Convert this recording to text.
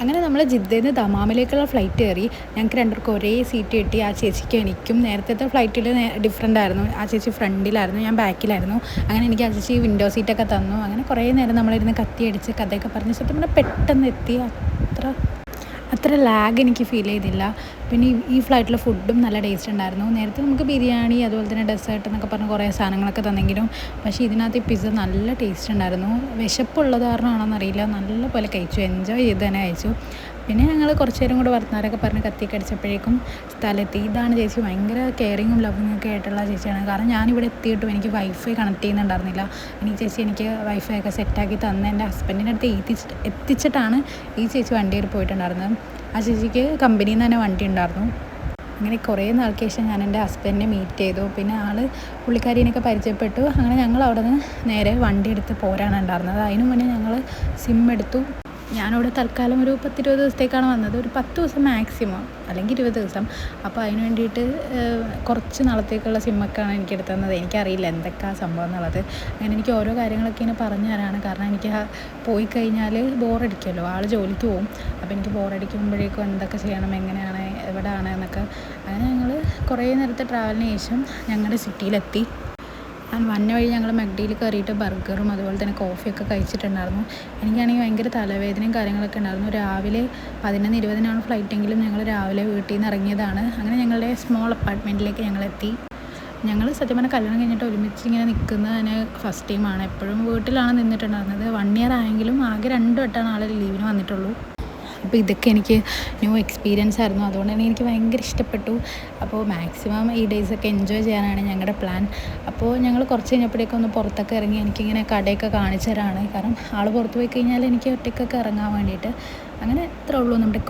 അങ്ങനെ നമ്മൾ ജിദ്ദയിൽ നിന്ന് ദമാമിലേക്കുള്ള ഫ്ലൈറ്റ് കയറി. ഞങ്ങൾക്ക് രണ്ടുപേർക്കും ഒരേ സീറ്റ് കിട്ടി. ആ ചേച്ചിക്ക് എനിക്കും. നേരത്തെ ഫ്ലൈറ്റിൽ ഡിഫറൻ്റ് ആയിരുന്നു. ആ ചേച്ചി ഫ്രണ്ടിലായിരുന്നു, ഞാൻ ബാക്കിലായിരുന്നു. അങ്ങനെ എനിക്ക് ആ ചേച്ചി വിൻഡോ സീറ്റൊക്കെ തന്നു. അങ്ങനെ കുറേ നേരം നമ്മളിരുന്ന് കത്തിയടിച്ച് കഥയൊക്കെ പറഞ്ഞ് സത്യം പറഞ്ഞാൽ പെട്ടെന്ന് എത്തി. അത്ര ലാഗ് എനിക്ക് ഫീൽ ചെയ്തില്ല. പിന്നെ ഈ ഫ്ലൈറ്റിലെ ഫുഡും നല്ല ടേസ്റ്റ് ഉണ്ടായിരുന്നു. നേരത്തെ നമുക്ക് ബിരിയാണി അതുപോലെ തന്നെ ഡെസേർട്ട് എന്നൊക്കെ പറഞ്ഞ് കുറേ സാധനങ്ങളൊക്കെ തന്നെങ്കിലും പക്ഷേ ഇതിനകത്ത് ഈ പിസ്സ നല്ല ടേസ്റ്റ് ഉണ്ടായിരുന്നു. വിശപ്പുള്ളത് കാരണമാണെന്നറിയില്ല, നല്ല പോലെ കഴിച്ചു, എൻജോയ് ചെയ്ത് തന്നെ കഴിച്ചു. പിന്നെ ഞങ്ങൾ കുറച്ച് നേരം കൂടെ വർത്തമാനമൊക്കെ പറഞ്ഞ് കത്തിയൊക്കെ അടിച്ചപ്പോഴേക്കും സ്ഥലത്ത് ഇതാണ് ചേച്ചി. ഭയങ്കര കെയറിങ്ങും ലവിങ്ങും ഒക്കെ ആയിട്ടുള്ള ചേച്ചിയാണ്. കാരണം ഞാനിവിടെ എത്തിയിട്ടും എനിക്ക് വൈഫൈ കണക്ട് ചെയ്യുന്നുണ്ടായിരുന്നില്ല. ചേച്ചി എനിക്ക് വൈഫൈ ഒക്കെ സെറ്റാക്കി തന്ന് എൻ്റെ ഹസ്ബൻഡിൻ്റെ അടുത്ത് എത്തിച്ചിട്ടാണ് ഈ ചേച്ചി വണ്ടിയിൽ പോയിട്ടുണ്ടായിരുന്നത്. ആ ചേച്ചിക്ക് കമ്പനിയിൽ നിന്ന് തന്നെ വണ്ടി ഉണ്ടായിരുന്നു. അങ്ങനെ കുറേ നാൾക്ക് ശേഷം ഞാൻ എൻ്റെ ഹസ്ബൻഡിനെ മീറ്റ് ചെയ്തു. പിന്നെ പുള്ളിക്കാരീനൊക്കെ പരിചയപ്പെട്ടു. അങ്ങനെ ഞങ്ങൾ അവിടെ നിന്ന് നേരെ വണ്ടി എടുത്ത് പോരാണ് ഉണ്ടായിരുന്നത്. അതിനു മുന്നേ ഞങ്ങൾ സിം എടുത്തു. ഞാനിവിടെ തൽക്കാലം ഒരു 10-20 ദിവസത്തേക്കാണ് വന്നത്. ഒരു 10 ദിവസം മാക്സിമം, അല്ലെങ്കിൽ 20 ദിവസം. അപ്പോൾ അതിന് വേണ്ടിയിട്ട് കുറച്ച് നാളത്തേക്കുള്ള സിമ്മൊക്കെയാണ് എനിക്ക് എടുത്തു തന്നത്. എനിക്കറിയില്ല എന്തൊക്കെയാണ് സംഭവം എന്നുള്ളത്. അങ്ങനെ എനിക്ക് ഓരോ കാര്യങ്ങളൊക്കെ ഇങ്ങനെ പറഞ്ഞു തരാണ്. കാരണം എനിക്ക് പോയി കഴിഞ്ഞാൽ ബോറടിക്കുമല്ലോ, ആൾ ജോലിക്ക് പോകും. അപ്പോൾ എനിക്ക് ബോറടിക്കുമ്പോഴേക്കും എന്തൊക്കെ ചെയ്യണം, എങ്ങനെയാണ്, എവിടെയാണ് എന്നൊക്കെ. അങ്ങനെ ഞങ്ങൾ കുറേ നേരത്തെ ട്രാവലിന് ശേഷം ഞങ്ങളുടെ സിറ്റിയിലെത്തി. വന്ന വഴി ഞങ്ങൾ മെക്ഡിയിൽ കയറിയിട്ട് ബർഗറും അതുപോലെ തന്നെ കോഫിയൊക്കെ കഴിച്ചിട്ടുണ്ടായിരുന്നു. എനിക്കാണെങ്കിൽ ഭയങ്കര തലവേദനയും കാര്യങ്ങളൊക്കെ ഉണ്ടായിരുന്നു. രാവിലെ 11:20 ഫ്ലൈറ്റെങ്കിലും ഞങ്ങൾ രാവിലെ വീട്ടിൽ നിന്ന് ഇറങ്ങിയതാണ്. അങ്ങനെ ഞങ്ങളുടെ സ്മോൾ അപ്പാർട്ട്മെൻറ്റിലേക്ക് ഞങ്ങളെത്തി. ഞങ്ങൾ സത്യം പറഞ്ഞാൽ കല്യാണം കഴിഞ്ഞിട്ട് ഒരുമിച്ച് ഇങ്ങനെ നിൽക്കുന്നത് തന്നെ ഫസ്റ്റ് ടൈമാണ്. എപ്പോഴും വീട്ടിലാണ് നിന്നിട്ടുണ്ടായിരുന്നത്. 1 ഇയർ ആയെങ്കിലും ആകെ 2 വട്ടമാണ് ആൾ ലീവിന് വന്നിട്ടുള്ളൂ. അപ്പോൾ ഇതൊക്കെ എനിക്ക് ന്യൂ എക്സ്പീരിയൻസ് ആയിരുന്നു. അതുകൊണ്ട് തന്നെ എനിക്ക് ഭയങ്കര ഇഷ്ടപ്പെട്ടു. അപ്പോൾ മാക്സിമം ഈ ഡേയ്സൊക്കെ എൻജോയ് ചെയ്യാനാണ് ഞങ്ങളുടെ പ്ലാൻ. അപ്പോൾ ഞങ്ങൾ കുറച്ച് കഴിഞ്ഞപ്പോഴേക്കും ഒന്ന് പുറത്തൊക്കെ ഇറങ്ങി എനിക്കിങ്ങനെ കടയൊക്കെ കാണിച്ചു തരാണ്. കാരണം ആൾ പുറത്ത് പോയി കഴിഞ്ഞാൽ എനിക്ക് ഒറ്റയ്ക്കൊക്കെ ഇറങ്ങാൻ വേണ്ടിയിട്ട്. അങ്ങനെ ഇത്രേ ഉള്ളൂ നമ്മുടെ